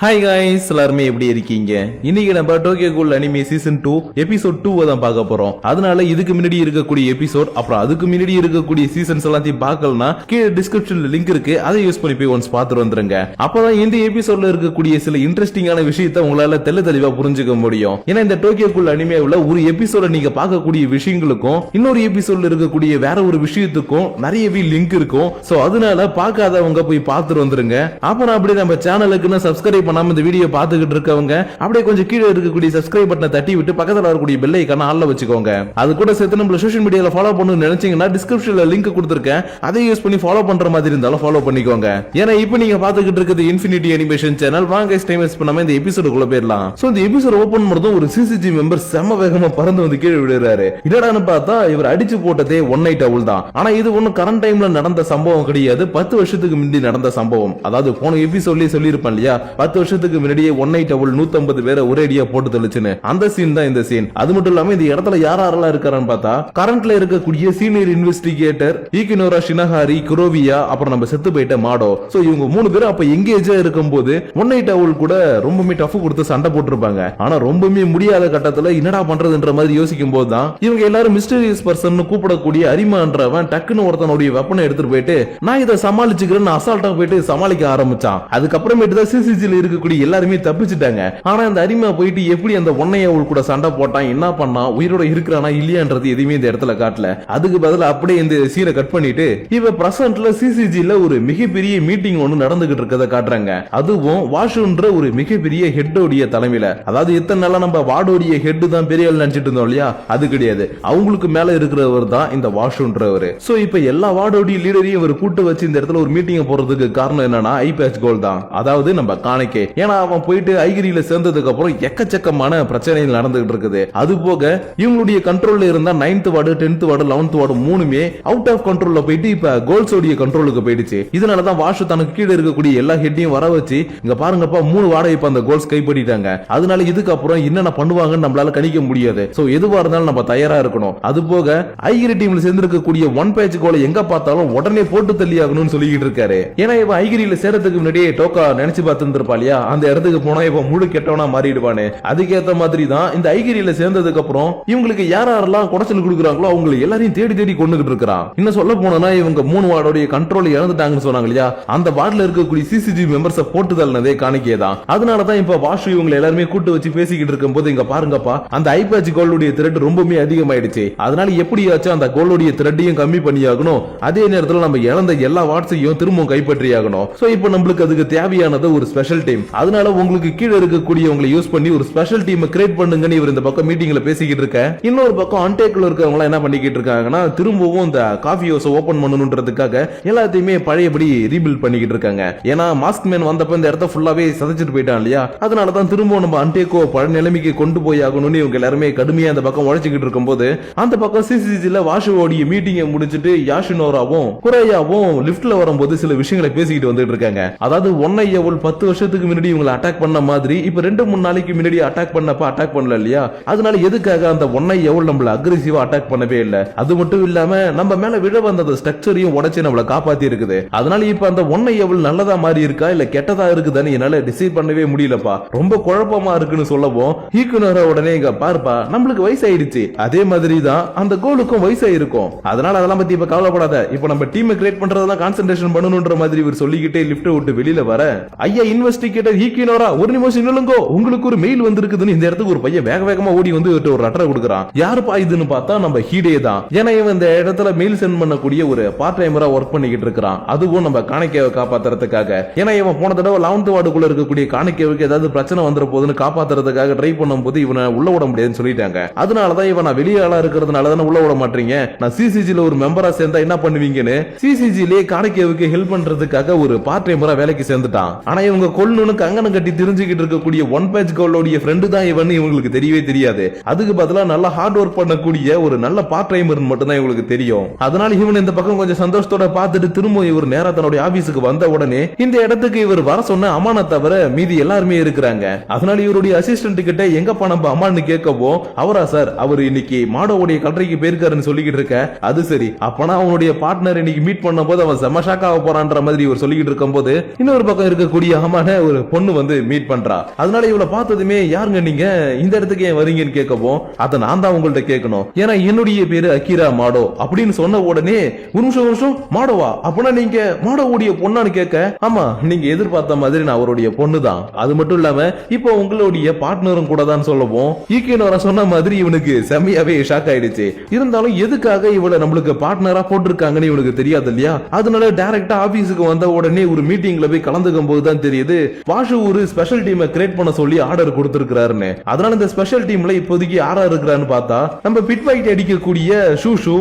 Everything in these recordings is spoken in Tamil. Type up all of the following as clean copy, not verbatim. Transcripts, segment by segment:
ஹாய் காய்ஸ், எல்லாருமே எப்படி இருக்கீங்க? இன்னைக்கு நம்ம Tokyo cool anime season 2 episode 2 தான் பார்க்க போறோம். அதனால இதுக்கு முன்னாடி இருக்கக்கூடிய எபிசோட் அப்புறம் அதுக்கு முன்னாடி இருக்கக்கூடிய சீசன்ஸ் எல்லாத்தையும் பார்க்கலனா கீழே டிஸ்கிரிப்ஷன்ல லிங்க் இருக்கு, அதை யூஸ் பண்ணி போய் ஒன்ஸ் பார்த்துட்டு வந்துருங்க. அப்பதான் இந்த எபிசோட்ல இருக்கக்கூடிய சில இன்ட்ரெஸ்டிங்கான விஷயத்தை உங்களால தெளிவா புரிஞ்சுக்க முடியும். ஏன்னா இந்த டோக்கியோ கூல் அனிமேவுல ஒரு எபிசோட நீங்க பார்க்கக்கூடிய விஷயங்களுக்கும் இன்னொரு எபிசோட்ல இருக்கக்கூடிய வேற ஒரு விஷயத்துக்கும் நிறையவே லிங்க் இருக்கும். சோ அதனால பார்க்காதவங்க போய் பார்த்துட்டு வந்துருங்க. அப்புறம் அப்படி நம்ம சேனலுக்கு சப்ஸ்கிரைப் பண்ணாம இந்த வீடியோ பார்த்துக்கிட்டு இருக்கவங்க அப்படியே கொஞ்சம் கீழே இருக்கக்கூடிய சப்ஸ்கிரைப் பட்டனை தட்டி விட்டு பக்கத்துல வரக்கூடிய பெல் ஐகானை ஆல்ல வச்சுக்கோங்க. அது கூட சேர்த்து நம்ம சோஷியல் மீடியால ஃபாலோ பண்ணணும்னு நினைச்சீங்கன்னா டிஸ்கிரிப்ஷன்ல லிங்க் கொடுத்திருக்கேன், அதை யூஸ் பண்ணி ஃபாலோ பண்ற மாதிரி இருந்தாலும் ஃபாலோ பண்ணிக்கோங்க. ஏன்னா இப்போ நீங்க பார்த்துக்கிட்டு இருக்கிறது இன்ஃபினிட்டி அனிமேஷன் சேனல். வாங்க டைம் வேஸ்ட் பண்ணாம இந்த எபிசோடுக்குள்ள போயிடலாம். சோ இந்த எபிசோட் ஓபன் பண்ணதும் ஒரு சிசிஜி மெம்பர் செம வேகமா பறந்து வந்து கீழே விடுறாரு. என்னடான்னு பார்த்தா இவர் அடிச்சு போட்டதே ஒன் நைட் அவுல் தான். ஆனா இது ஒன்னும் கரண்ட் டைம்ல நடந்த சம்பவம் கிடையாது, 10 வருஷத்துக்கு முன்னாடி நடந்த சம்பவம். அதாவது போன எபிசோட்லயே சொல்லியிருப்பேன் இல்லையா, 10 வருஷத்துக்கு முன்னாடியே ஒன் நைட் அவுல் 150 பேரை ஒரேடியா போட்டு தெளிச்சுன்னு. அந்த சீன் தான் இந்த சீன். அது மட்டும் இல்லாம இந்த இடத்துல யாரெல்லாம் இருக்காருன்னு பார்த்தா கரண்ட்ல இருக்கக்கூடிய சீனியர் இன்வெஸ்டிகேட்டர் ஈகினோரா ஷினஹாரி, குரோவியா, அப்புறம் நம்ம செத்து போயிட்ட மாடோ. சோ இவங்க 3 பேரும் அப்ப எங்கேஜா இருக்கும்போது ஒன் நைட் அவுல் கூட ரொம்பவே டஃப் கொடுத்து சண்டை போட்டிருப்பாங்க. ஆனா ரொம்பவே முடியாத கட்டத்துல என்னடா பண்றதுன்ற மாதிரி யோசிக்கும் போது தான் இவங்க எல்லாரும் மிஸ்டீரியஸ் பர்சன் கூப்பிடக்கூடிய அரிமான்றவன் டக்குன்னு ஒருத்தனுடைய வெப்பனை எடுத்துட்டு போயிட்டு நான் இதை சமாளிச்சுக்கிறேன்னு அசால்ட்டா போயிட்டு சமாளிக்க ஆரம்பிச்சான். அதுக்கப்புறமேட்டு தான் சிசிஜில இருக்கக்கூடிய எல்லாருமே தப்பிச்சுட்டாங்க. ஆனா அந்த அரிமா போயிட்டு எப்படி அந்த ஒன்னைய கூட சண்டை போட்டான், என்ன பண்ணா, உயிரோட இருக்கிறானா இல்லையான்றது எதுவுமே இந்த இடத்துல காட்டல. அதுக்கு பதிலா அப்படியே இந்த சீனை கட் பண்ணிட்டு இவ பிரசன்ட்ல சிசிஜில ஒரு மிகப்பெரிய மீட்டிங் ஒன்னு நடந்துகிட்டு இருக்கத காட்டுறாங்க. அதுவும் வாஷுன்ற ஒரு மிகப்பெரிய ஹெட்டோடைய தலைமையில. அதாவது இத்தனை நாளா நம்ம வார்டோடைய ஹெட் தான் பெரிய ஆள் நினைச்சிட்டு இருந்தோம் இல்லையா, அது கிடையாது. அவங்களுக்கு மேல இருக்கிறவர் தான் இந்த வாஷுன்றவர். சோ இப்ப எல்லா வார்டோடைய லீடரையும் இவர் கூட்டு வச்சு இந்த இடத்துல ஒரு மீட்டிங் போறதுக்கு காரணம் என்னன்னா ஐ பேட்ச் கோல் தான். அதாவது நம்ம காணிக்கை. ஏன்னா அவன் போயிட்டு ஐகிரியில சேர்ந்ததுக்கு அப்புறம் எக்கச்சக்கமான பிரச்சனைகள் நடந்துகிட்டு இருக்குது. அது போக இவங்களுடைய கண்ட்ரோல்ல இருந்தா 9th ward, 10th ward, 11th ward மூணுமே அவுட் ஆஃப் கண்ட்ரோல்ல போயிட்டு இப்ப கோல்ஸோடைய கண்ட்ரோலுக்கு போயிடுச்சு. இதனாலதான் வாஷு தனக்கு கீழே இருக்கக்கூடிய எல்லா ஹெட்டையும் வர வச்சு இங்க பாருங்கப்பா 3 வார்டை இப்ப அந்த கோல்ஸ் கைப்பற்றிட்டாங்க. அதனால இதுக்கப்புறம் என்னென்ன பண்ணுவாங்கன்னு நம்மளால கணிக்க முடியாது. சோ எதுவா இருந்தாலும் நம்ம தயாரா இருக்கணும். அது போக ஐகிரி டீம்ல சேர்ந்திருக்கக்கூடிய ஒன் பேட்ச் கோலை எங்க பார்த்தாலும் உடனே போட்டு தள்ளி ஆகணும்னு சொல்லிட்டு இருக்காரு. ஏன்னா இவன் ஐகிரியில சேரத்துக்கு முன்னாடியே டோக்கா நினைச்சு பார்த்துருப்பா இல்லையா, அந்த இடத்துக்கு போனா இப்ப முழு கெட்டவனா மாறிடுவானே. அதுக்கேற்ற மாதிரி தான் இந்த ஐகிரியில சேர்ந்ததுக்கு அப்புறம் இவங்களுக்கு யாரெல்லாம் குடைச்சல் கொடுக்குறாங்களோ அவங்க எல்லாரையும் தேடி தேடி கொண்டுகிட்டு இருக்கிறான். இன்னும் சொல்ல போனா இவங்க 3 வார்டோடைய கண்ட்ரோல் இழந்துட்டாங்கன்னு சொன்னாங்க இல்லையா, அந்த வார்டுல இருக்கக்கூடிய சிசிஜி மெம்பர்ஸ் போட்டு தள்ளினதே காணிக்கே தான். அதனாலதான் இப்ப வாஷு இவங்க எல்லாருமே கூட்டு வச்சு பேசிக்கிட்டு இருக்கும் போது இங்க பாருங்கப்பா அந்த ஐபேட்ச் கோல்டுடைய த்ரெட் ரொம்பவே அதிகமாயிடுச்சு. அதனால எப்படியாச்சும் அந்த கோல்டுடைய த்ரெட்டையும் கம்மி பண்ணியாகணும், அதே நேரத்தில் நம்ம இழந்த எல்லா வாட்ஸையும் திரும்பவும் கைப்பற்றி ஆகணும். சோ இப்போ நம்மளுக்கு அதுக்கு தேவையானது ஒரு ஸ்பெஷல் டீம். அதனால உங்களுக்கு கீழே இருக்கக்கூடியவங்களை யூஸ் பண்ணி ஒரு ஸ்பெஷல் டீம் கிரியேட் பண்ணுங்கன்னு இவர் இந்த பக்கம் மீட்டிங்ல பேசிக்கிட்டு இருக்க. இன்னொரு பக்கம் அன்டேக்ல இருக்கவங்க என்ன பண்ணிக்கிட்டு இருக்காங்கன்னா திரும்பவும் இந்த காஃபி ஹவுஸ் ஓபன் பண்ணணும்ன்றதுக்காக எல்லாத்தையுமே பழையபடி ரீபில்ட் பண்ணிக்கிட்டு இருக்காங்க. ஏன்னா மாஸ்க் மேன் வந்தப்ப இந்த இடத்த ஃபுல்லாவே சதைச்சிட்டு போயிட்டான் இல்லையா, அதனாலதான் திரும்பவும் நம்ம அன்டேக்கோ பழைய நிலைமைக்கு கொண்டு போய் ஆகணும்னு இவங்க எல்லாருமே கடுமையா அந்த பக்கம் உழைச்சிக்கிட்டு இருக்கும் போது அந்த பக்கம் சிசிஜில வாஷுவோடைய மீட்டிங்கை முடிச்சிட்டு யாஷினோராவும் குரையாவும் லிப்ட்ல வரும்போது சில விஷயங்களை பேசிக்கிட்டு வந்துட்டு இருக்காங்க. அதாவது ஒன்னைய 10 வருஷத்துக்கு முன்னாடி இவங்களை அட்டாக் பண்ண மாதிரி இப்ப 2-3 நாளைக்கு முன்னாடி அட்டாக் பண்ணப்ப அட்டாக் பண்ணல இல்லையா, அதனால எதுக்காக அந்த ஒன்னை எவ்வளவு நம்மள அக்ரெசிவா அட்டாக் பண்ணவே இல்ல. அது மட்டும் இல்லாம நம்ம மேல விழ வந்த ஸ்ட்ரக்சரையும் உடைச்சு நம்மள காப்பாத்தி இருக்குது. அதனால இப்ப அந்த ஒன்னை எவ்வளவு நல்லதா மாதிரி இருக்கா இல்ல கெட்டதா இருக்குதான்னு என்னால டிசைட் பண்ணவே முடியலப்பா, ரொம்ப குழப்பமா இருக்குன்னு சொல்லவும் ஈக்குனரா உடனே இங்க பாருப்பா நம்மளுக்கு வயசாயிடுச்சு, அதே மாதிரி தான் அந்த கோலுக்கும் வயசாயிருக்கும், அதனால அதெல்லாம் பத்தி இப்ப கவலைப்படாத, இப்ப நம்ம டீம் கிரியேட் பண்றதெல்லாம் கான்சென்ட்ரேஷன் பண்ணணும்ன்ற மாதிரி இவர் சொல்லிக்கிட்டே லிஃப்ட் விட்டு வெளியில வர ஐயா இன்வெஸ்டிகேட்டர் ஈக்கினோரா ஒரு நிமிஷம் நில்லுங்கோ, உங்களுக்கு ஒரு மெயில் வந்திருக்குதுன்னு இந்த இடத்துக்கு ஒரு பையன் வேக வேகமா ஓடி வந்து ஒரு லெட்டர் கொடுக்குறான். யாருப்பா இதுன்னு பார்த்தா நம்ம ஹீடே தான். ஏன்னா இவன் இந்த இடத்துல மெயில் சென்ட் பண்ணக்கூடிய ஒரு பார்ட் டைமரா ஒர்க் பண்ணிக்கிட்டு இருக்கான். அதுவும் நம்ம காணிக்கையை காப்பாத்துறதுக்காக. ஏன்னா இவன் போன தடவை 11th வார்டுக்குள்ள இருக்கக்கூடிய காணிக்கைக்கு ஏதாவது பிரச்சனை வந்துற போதுன்னு காப்பாத்துறதுக்காக ட்ரை பண்ணும்போது இவனை உள்ள விட முடியாதுன்னு சொல்லிட்டாங்க. அதனாலதான் இவன் நான் வெளியாளா இருக்கிறதுனால தானே உள்ள விட மாட்டீங்க, நான் சிசிஜில ஒரு மெம்பரா சேர்ந்தா என்ன பண்ணுவீங்கன்னு சிசிஜிலே காணிக்கைக்கு ஹெல்ப் பண்றதுக்காக ஒரு பார்ட் டைமரா வேலைக்கு சேர்ந்துட்டான். ஆனா இவங்க கொல்லுன்னு கங்கணம் கட்டி தெரிஞ்சுக்கிட்டு இருக்கக்கூடிய ஒன் பேட்ச் கோலோடைய ஃப்ரெண்டு தான் இவன் இவங்களுக்கு தெரியவே தெரியாது. அதுக்கு பதிலா நல்லா ஹார்ட் ஒர்க் பண்ணக்கூடிய ஒரு நல்ல பார்ட் டைமர் மட்டும் தான் இவங்களுக்கு தெரியும். அதனால இவன் இந்த பக்கம் கொஞ்சம் சந்தோஷத்தோட பார்த்துட்டு திரும்ப இவர் நேரா தன்னுடைய ஆபீஸுக்கு வந்த உடனே இந்த இடத்துக்கு இவர் வர சொன்ன அம்மானை தவிர மீதி எல்லாருமே இருக்கிறாங்க. அதனால இவருடைய அசிஸ்டன்ட் கிட்ட எங்கப்பா நம்ம அம்மான்னு கேட்கவோ அவரா சார் அவர் இன்னைக்கு மாடோடைய கல்றைக்கு போயிருக்காருன்னு சொல்லிக்கிட்டு இருக்க. அது சரி, அப்பனா அவனுடைய பார்ட்னர் இன்னைக்கு மீட் பண்ண போது அவன் செம ஷாக்காக போறான்ற மாதிரி இவர் சொல்லிக்கிட்டு இருக்கும் போது இன்னொரு பக்கம் இருக்கக்கூடிய அம்மான ஒரு பொண்ணு வந்து மீட் பண்றா. அதனால இவளை பார்த்ததுமே யாருங்க நீங்க இந்த இடத்துக்கு ஏன் வரீங்கன்னு கேட்கவும் அதை நான் தான் உங்கள்ட்ட கேட்கணும், ஏன்னா என்னுடைய பேரு அகிரா மாடோ அப்படின்னு சொன்ன உடனே ஒரு நிமிஷம் மாடோவா அப்படின்னா நீங்க மாடோவுடைய பொண்ணான்னு கேட்க, ஆமா நீங்க எதிர்பார்த்த மாதிரி நான் அவருடைய பொண்ணு தான், அது மட்டும் இல்லாம இப்போ உங்களுடைய பார்ட்னரும் கூட தான் சொல்லவும் ஈக்கினோரா சொன்ன மாதிரி இவனுக்கு செம்மையாவே ஷாக் ஆயிடுச்சு. இருந்தாலும் எதுக்காக இவளை நம்மளுக்கு பார்ட்னரா போட்டிருக்காங்கன்னு இவனுக்கு தெரியாது இல்லையா. அதனால டைரக்டா ஆபீஸுக்கு வந்த உடனே ஒரு மீட்டிங்ல போய் கலந்துக்கும் போது தான் தெரியுது வாஷு ஒரு ஸ்பெஷல் டீமை கிரியேட் பண்ண சொல்லி ஆர்டர் கொடுத்திருக்காருன்னு. அதனால இந்த ஸ்பெஷல் டீம்ல இப்போதைக்கு யாரா இருக்கிறான்னு பார்த்தா நம்ம பிட் ஃபைட் அடிக்கக்கூடிய ஷூஷு,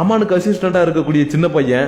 அம்மானுக்கு அசிஸ்டண்டா இருக்கக்கூடிய சின்ன பையன்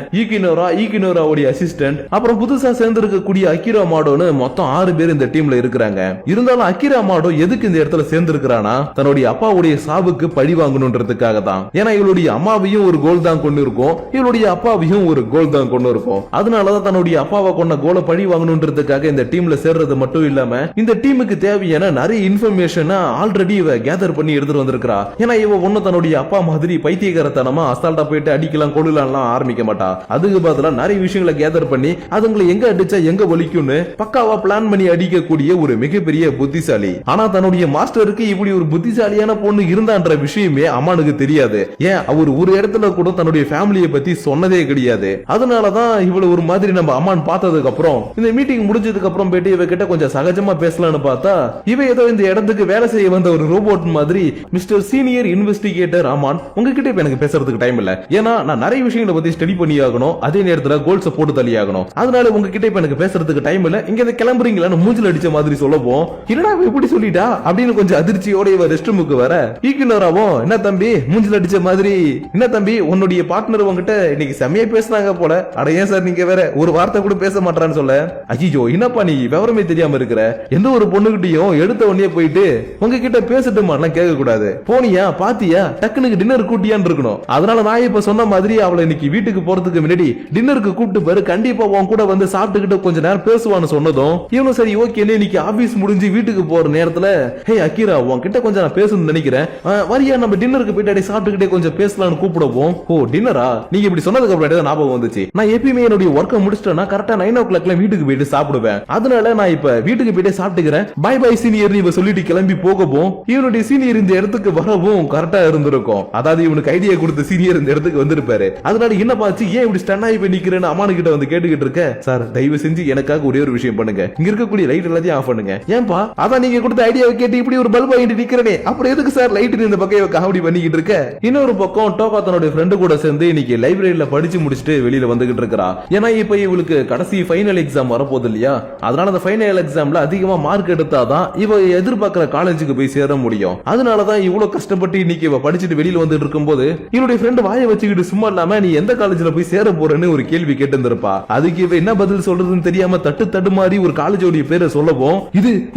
ஈக்கினோராவுடைய அசிஸ்டன்ட், அப்புறம் புதுசா சேர்ந்து இருக்கக்கூடிய அகிரா மாடோன்னு மொத்தம் 6 பேர் இந்த டீம்ல இருக்கிறாங்க. இருந்தாலும் அகிரா மாடோ எதுக்கு இந்த இடத்துல சேர்ந்து இருக்கிறானா தன்னுடைய அப்பாவுடைய சாவுக்கு பழி வாங்கணும்ன்றதுக்காக தான். ஏன்னா இவளுடைய அம்மாவையும் ஒரு கோல் தான் கொண்டு இருக்கும், இவளுடைய அப்பாவையும் ஒரு கோல் தான் கொண்டு இருக்கும். அதனாலதான் தன்னுடைய அப்பாவை கொண்ட கோலை பழி வாங்கணும்ன்றதுக்காக இந்த டீம்ல சேர்றது மட்டும் இல்லாம இந்த டீமுக்கு தேவையான நிறைய இன்ஃபர்மேஷன் ஆல்ரெடி இவ கேதர் பண்ணி எடுத்துட்டு வந்திருக்கா. ஏன்னா இவ ஒண்ணு தன்னுடைய அப்பா மாதிரி பைத்தியகாரத்தனமா அசால்ட்டா போயிட்டு அடிக்கலாம் கொள்ளலாம் ஆரம்பிக்க மாட்டா. அதுக்கு பதிலா நிறைய விஷயங்களை கேதர் பண்ணி அதுங்களை எங்க அடிச்சா எங்க வலிக்கும்னு பக்காவா பிளான் பண்ணி அடிக்கக்கூடிய ஒரு மிகப்பெரிய புத்திசாலி. ஆனா தன்னுடைய மாஸ்டருக்கு இப்படி ஒரு புத்திசாலியான பொண்ணு இருந்தான்ற விஷயமே அம்மானுக்கு தெரியாது. ஏன் அவர் ஒரு இடத்துல கூட தன்னுடைய ஃபேமிலியை பத்தி சொன்னதே கிடையாது. அதனாலதான் இவள ஒரு மாதிரி நம்ம அம்மான் பார்த்ததுக்கு அப்புறம் இந்த மீட்டிங் முடிஞ்சதுக்கு அப்புறம் போயிட்டு இவ கிட்ட கொஞ்சம் சகஜமா பேசலாம்னு பார்த்தா இவ ஏதோ இந்த இடத்துக்கு வேலை செய்ய வந்த ஒரு ரோபோட் மாதிரி, மிஸ்டர் சீனியர் இன்வெஸ்டிகேட்டர் அமான் உங்ககிட்ட இப்ப எனக்கு பேசுறதுக்கு டைம் இல்ல, ஏன்னா நான் நிறைய விஷயங்களை பத்தி ஸ்டடி பண்ணி ஆகணும், அதே நேரத்துல கோல்ஸ் போட்டு தள்ளி ஆகணும், அதனால உங்ககிட்ட இப்ப எனக்கு பேசுறதுக்கு டைம் இல்ல, இங்க கிளம்புறீங்களான்னு மூஞ்சில அடிச்ச மாதிரி சொல்லவும் என்னடா எப்படி சொல்லிட்டா அப்படின்னு கொஞ்சம் அதிர்ச்சியோட இவ ரெஸ்ட் ரூமுக்கு வர ஈக்கினோராவும் என்ன தம்பி மூஞ்சில அடிச்ச மாதிரி, என்ன தம்பி உன்னுடைய பார்ட்னர் உங்ககிட்ட இன்னைக்கு செம்மையா பேசினாங்க போல, அட ஏன் சார் நீங்க வேற ஒரு வார்த்தை கூட பேச மாட்டான்னு சொல்ல, ஐயோ என்னப்பா நீ விவரமே தெரியாம இருக்கிற, எந்த ஒரு பொண்ணுகிட்டயும் எடுத்த உடனே போயிட்டு உங்ககிட்ட பேசட்டுமான்லாம் கேட்க கூடாது, போனியா பாத்தியா டக்குனுக்கு டின்னர் கூட்டியான்னு இருக்கணும். அதனால நான் இப்ப சொன்ன மாதிரி அவளை இன்னைக்கு வீட்டுக்கு போறதுக்கு முன்னாடி டின்னருக்கு கூப்பிட்டு பாரு, கண்டிப்பா உன் கூட வந்து சாப்பிட்டுக்கிட்டு கொஞ்ச நேரம் பேசுவான்னு சொன்னதும் இவனும் சரி ஓகே இன்னைக்கு ஆபீஸ் முடிஞ்சு வீட்டுக்கு போற நேரத்துல ஹே அகிரா உன்கிட்ட கொஞ்சம் நான் பேசணும்னு நினைக்கிறேன், வரியா நம்ம டின்னருக்கு போயிட்டு சாப்பிட்டுக்கிட்டே கொஞ்சம் பேசலாம்னு கூப்பிடுவோம். ஓ டின்னரா, நீங்க இப்படி சொன்னதுக்கு அப்புறம் ஞாபகம் வந்துச்சு, நான் எப்பயுமே என்னுடைய ஒர்க்கை முடிச்சிட்டேன்னா கரெக்டா 9 o'clock வீட்டுக்கு போயிட்டு சாப்பிடுவேன், அதனால நான் இப்ப வீட்டுக்கு போயிட்டு சாப்பிட்டுக்கிறேன், பை பை சீனியர் இவ சொல்லிட்டு கிளம்பி போகவும் இவனுடைய சீனியர் இந்த இடத்துக்கு வரவும் கரெக்டா இருந்திருக்கும். அதாவது இவனுக்கு ஐடியா கொடுத்த சீனியர் இந்த இடத்துக்கு வந்திருப்பாரு. அதனால என்ன பாச்சு ஏன் இப்படி ஸ்டன் ஆகி போய் நிக்கிறேன்னு அம்மானு கிட்ட வந்து கேட்டுக்கிட்டு இருக்க, சார் தயவு செஞ்சு எனக்காக ஒரே ஒரு விஷயம் பண்ணுங்க, இங்க இருக்கக்கூடிய லைட் எல்லாத்தையும் ஆஃப் பண்ணுங்க. ஏன்பா அதான் நீங்க கொடுத்த ஐடியாவை கேட்டு இப்படி ஒரு பல்ப் வாங்கிட்டு நிக்கிறனே அப்புறம் எதுக்கு சார் லைட் இந்த பக்கம் காமெடி பண்ணிக்கிட்டு இருக்க. இன்னொரு பக்கம் டோகா தன்னுடைய ஃப்ரெண்டு கூட சேர்ந்து இன்னைக்கு லைப்ரரியில படிச்சு முடிச்சுட்டு வெளியில வந்துகிட்டு இருக்கா. ஏன்னா இப்ப இவளுக்கு கடைசி ஃபைனல் எக்ஸாம் வரப்போகுது இல்லையா, அதனால அந்த ஃபைனல் எக்ஸாம்ல அதிகமா மார்க் எடுத்தாதான் இவ எதிர்பார்க்கிற காலேஜுக்கு போய் சேர முடியும். அதனாலதான் இவ்வளவு கஷ்டப்பட்டு இன்னைக்கு இவ படிச்சுட்டு வெளியில வந்துட்டு இருக்கும்போது இவனுடைய ஃப்ரெண்டு வாயை வச்சுக்கிட்டு சும்மா இல்லாம நீ எந்த காலேஜ்ல போய் சேர போறேன்னு ஒரு கேள்வி கேட்டு இருந்திருப்பா. அதுக்கு இவ என்ன பதில் சொல்றதுன்னு தெரியாம தட்டு மாதிரி ஒரு காலேஜோடைய பேரை சொல்லவும்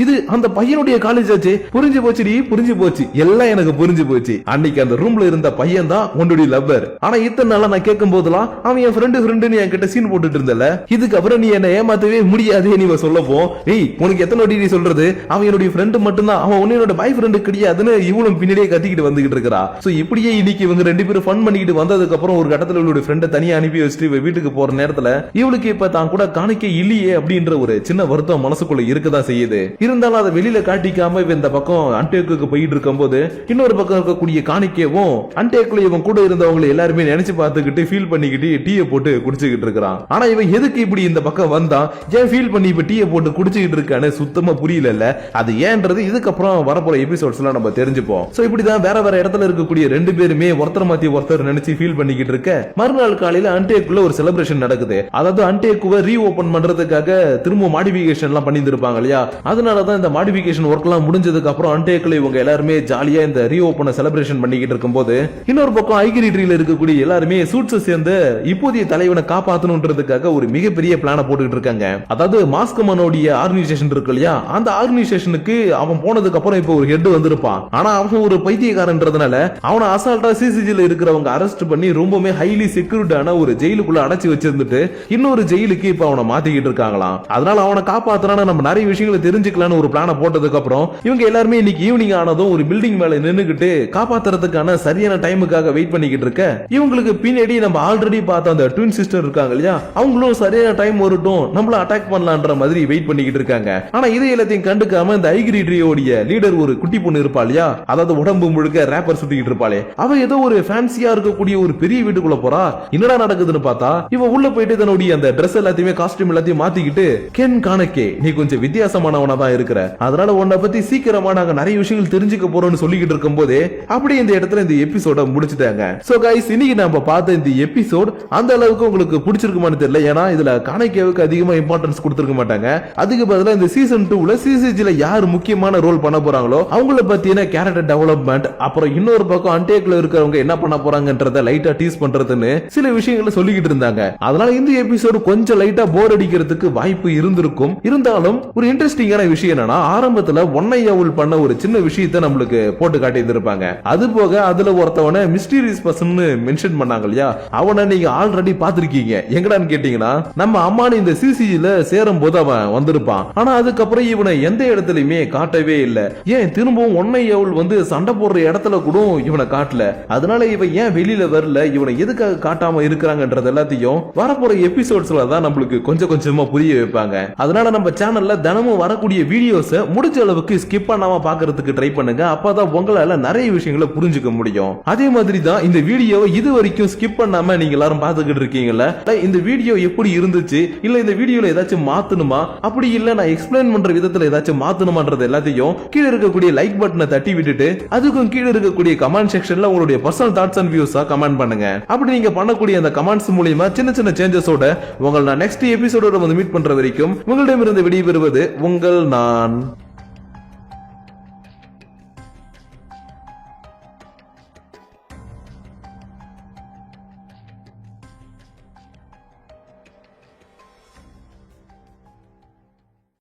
இது அந்த பையனுடைய காலேஜ் ஆச்சு, புரிஞ்சு போச்சுடி புரிஞ்சு போச்சு, எல்லாம் எனக்கு புரிஞ்சு போச்சு, அன்னைக்கு அந்த ரூம்ல இருந்த பையன் தான் உன்னுடைய லவ்வர். ஆனா இத்தனை நாளா நான் கேட்கும் போதெல்லாம் அவன் என் ஃப்ரெண்டு என்கிட்ட சீன் போட்டுட்டு இருந்தல, இதுக்கு அப்புறம் நீ என்ன ஏமாத்தவே முடியாதே நீ சொல்லப்போம். ஏய் உனக்கு எத்தனை வாட்டி நீ சொல்றது அவன் என்னுடைய ஃப்ரெண்டு மட்டும்தான், அவன் உன்னோட பாய் ஃப்ரெண்டு கிடையாதுன்னு இவளும் பின்னாடியே கத்திக்கிட்டு வந்துகிட்டு இருக்கா. சோ இப்படியே இன்னைக்கு இவங்க 2 பேரும் ஃபன் பண்ணிக்கிட்டு வந்ததுக்கு அப்புறம் ஒரு கட்டத்துல இவளுடைய ஃப்ரெண்டை தனியா அனுப்பி வச்சுட்டு வீட்டுக்கு போற நேரத்துல இவளுக்கு இப்ப தான் கூட காணிக்க இல்லையே அப்படின்ற ஒரு சின்ன வருத்தம் மனசுக்குள்ள இருக்கதான் செய்யுது. இருந்தாலும் அதை வெளியில காட்டிக்காம இவன் இந்த பக்கம் அன்டேக்கு போயிட்டு இருக்கும் போது இன்னொரு பக்கம் இருக்கக்கூடிய காணிக்கவும் அன்டேக்குள்ள இவன் கூட இருந்தவங்களை எல்லாருமே நினைச்சு பார்த்துக்கிட்டு ஃபீல் பண்ணிக்கிட்டு டீயை போட்டு குடிச்சுக்கிட்டு இருக்கான். ஆனா இவன் எதுக்கு இப்படி இந்த பக்கம் வந்தான், ஏன் ஃபீல் பண்ணி இப்ப டீயை போட்டு குடிச்சுக்கிட்டு இருக்கான்னு சுத்தமா புரியல. அது ஏன்றது இதுக்கப்புறம் வரப்போற எபிசோட்ஸ்ல நம்ம தெரிஞ்சுப்போம். சோ இப்படிதான் வேற வேற இடத்துல இருக்கக்கூடிய 2 பேருமே ஒருத்தர் மாத்தி ஒருத்தர் நினைச்சு ஃபீல் பண்ணிக்கிட்டு இருக்க மறுநாள் காலையில அன்டேக்குள்ள ஒரு செலிப்ரேஷன் நடக்குது. அதாவது அன்டேக்குவை ரீஓபன் பண்றதுக்காக திரும்ப மாடிஃபிகேஷன் எல்லாம் பண்ணி இருப்பாங்க இல்லையா, அதனாலதான் இந்த மாடிஃபிகேஷன் ஒர்க் எல்லாம் முடிஞ்சதுக்கு அப்புறம் அன்டேக்குள்ள இவங்க எல்லாருமே ஜாலியா இந்த ரீஓபனை செலிப்ரேஷன் பண்ணிக்கிட்டு இருக்கும்போது இன்னொரு பக்கம் ஐகிரிட்ரியில இருக்கக்கூடிய எல்லாருமே சூட்ஸ் சேர்ந்து இப்போதைய தலைவனை காப்பாத்தணும்ன்றதுக்காக ஒரு மிகப்பெரிய பிளான போட்டுக்கிட்டு இருக்காங்க. அதாவது மாஸ்கமனோடைய ஆர்கனைசேஷன் இருக்கு இல்லையா, அந்த ஆர்கனைசேஷனுக்கு அவன் போனதுக்கு அப்புறம் இப்போ ஒரு ஹெட் வந்திருப்பான். ஆனா அவன் ஒரு பைத்தியக்காரன்றதுனால அவனை அசால்ட்டா சிசிஜில இருக்கிறவங்க அரெஸ்ட் பண்ணி ரொம்பவே ஹைலி செக்யூர்டான ஒரு ஜெயிலுக்குள்ள அடைச்சி வச்சிருந்துட்டு இன்னொரு ஜெயிலுக்கு இப்ப அவனை மாத்திக்கிட்டு இருக்காங்களாம். அதனால அவனை காப்பாத்துறான்னு நம்ம நிறைய விஷயங்களை தெரிஞ்சுக்கலாம்னு ஒரு பிளான போட்டதுக்கு அப்புறம் இவங்க எல்லாருமே இன்னைக்கு ஈவினிங் ஆனதும் ஒரு பில்டிங் மேல நின்னுகிட்டு காப்பாத்துறதுக்கான சரியான டைமுக்காக வெயிட் பண்ணிக்கிட்டு இருக்க இவங்களுக்கு பின்னாடி நம்ம ஆல்ரெடி பார்த்த அந்த ட்வின் சிஸ்டர் இருக்காங்க இல்லையா, அவங்களும் சரியான டைம் வரட்டும் நம்மள அட்டாக் பண்ணலான்ற மாதிரி வெயிட் பண்ணிக்கிட்டு இருக்காங்க. ஆனா இதை எல்லாத்தையும் கண்டுக்காம இந்த ஐகிரி ட்ரியோடைய லீடர் ஒரு குட்டி பொண்ணு இருப்பா இல்லையா, அதாவது உடம்பு முழுக்க ரேப்பர் சுத்திக்கிட்டு இருப்பாளே, அவ ஏதோ ஒரு ஃபேன்சியா இருக்கக்கூடிய ஒரு பெரிய வீட்டுக்குள்ள போறா. என்னடா நடக்குதுன்னு பார்த்தா இவ உள்ள போயிட்டு தன்னுடைய அந்த ட்ரெஸ் எல்லாத்தையுமே காஸ்டியூம் எல்லாத்தையும் மாத்திக்கிட்டு, கென் கானகே நீ கொஞ்சம் வித்தியாசமானவனா தான் இருக்கிற, அதனால உன்னை பத்தி சீக்கிரமா நாங்க நிறைய விஷயங்கள் தெரிஞ்சுக்க போறோம்னு சொல்லிக்கிட்டு இருக்கும் போதே அப்படியே இந்த இடத்துல இந்த எபிசோட முடிச்சிட்டாங்க. சோ கைஸ், இன்னைக்கு நம்ம பார்த்த இந்த எபிசோட் அந்த அளவுக்கு உங்களுக்கு பிடிச்சிருக்குமான்னு தெரியல. ஏன்னா இதுல கானகேவுக்கு அதிகமா இம்பார்ட்டன்ஸ் கொடுத்திருக்க மாட்டாங்க. அதுக்கு பதிலா இந்த சீசன் 2ல சிசிஜில யார் முக்கியமான ரோல் பண்ண போறாங்களோ அவங்கள பத்தின கேரக்டர் டெவலப்மெண்ட், அப்புறம் இன்னொரு பக்கம் அன்டேக்ல இருக்கிறவங்க என்ன பண்ண போறாங்கன்றத லைட்டா டீஸ் பண்றதுன்னு சில விஷயங்களை சொல்லிக்கிட்டு இருந்தாங்க. அதனால இந்த எபிசோடு கொஞ்சம் லைட்டா போர் அடிக்கிறதுக்கு வாய்ப்பு இருந்திருக்கும். இருந்தாலும் ஒரு இன்ட்ரெஸ்டிங்கான விஷயம் என்னன்னா, ஆரம்பத்துல ஒன்னையாவுல் பண்ண ஒரு சின்ன விஷயத்தை நம்மளுக்கு போட்டு காட்டி இருப்பாங்க. அது போக அதுல ஒருத்தவன மிஸ்டீரியஸ் பர்சன் மென்ஷன் பண்ணாங்க இல்லையா, அவனை நீங்க ஆல்ரெடி பாத்திருக்கீங்க. எங்கடான்னு கேட்டீங்கன்னா, நம்ம அம்மானு இந்த சிசிஜில சேரும் போது அவன் வந்திருப்பான். ஆனா அதுக்கப்புறம் இவனை எந்த இடத்துலயுமே காட்டவே இல்ல. ஏன் திரும்பவும் ஒன்னையாவுல் வந்து சண்டை போடுற இடத்துல கூட இவனை காட்டல. அதனால இவன் ஏன் வெளியில வரல, இவனை எதுக்காக காட்டாம இருக்கிறாங்கன்றது எல்லாத்தையும் வரப்போற எபிசோட்ஸ்ல தான் நம்மளுக்கு கொஞ்சம் கொஞ்சமா புரிய வைப்பாங்க. அதனால நம்ம சேனல்ல தினமும் வரக்கூடிய வீடியோஸ் முடிஞ்ச அளவுக்கு ஸ்கிப் பண்ணாம பாக்குறதுக்கு ட்ரை பண்ணுங்க. அப்பதான் உங்களால நிறைய விஷயங்களை புரிஞ்சுக்க முடியும். அதே மாதிரி தான் இந்த வீடியோவை இது வரைக்கும் ஸ்கிப் பண்ணாம நீங்க எல்லாரும் பாத்துக்கிட்டு இருக்கீங்கல்ல, இந்த வீடியோ எப்படி இருந்துச்சு, இல்ல இந்த வீடியோல ஏதாச்சும் மாத்தணுமா, அப்படி இல்ல நான் எக்ஸ்பிளைன் பண்ற விதத்துல ஏதாச்சும் மாத்தணுமான்றது எல்லாத்தையும் கீழே இருக்கக்கூடிய லைக் பட்டனை தட்டி விட்டுட்டு அதுக்கும் கீழே இருக்கக்கூடிய கமெண்ட் செக்ஷன்ல உங்களுடைய பர்சனல் தாட்ஸ் அண்ட் வியூஸா கமெண்ட் பண்ணுங்க. அப்படி நீங்க பண்ணக்கூடிய அந்த கமெண்ட்ஸ் மூலமா சின்ன சின்ன சேஞ்சஸோட உங்களை நான் நெக்ஸ்ட் எபிசோடோட வந்து மீட் பண்ற வரைக்கும் உங்களிடமிருந்து விடைபெறுவது உங்கள் நான்.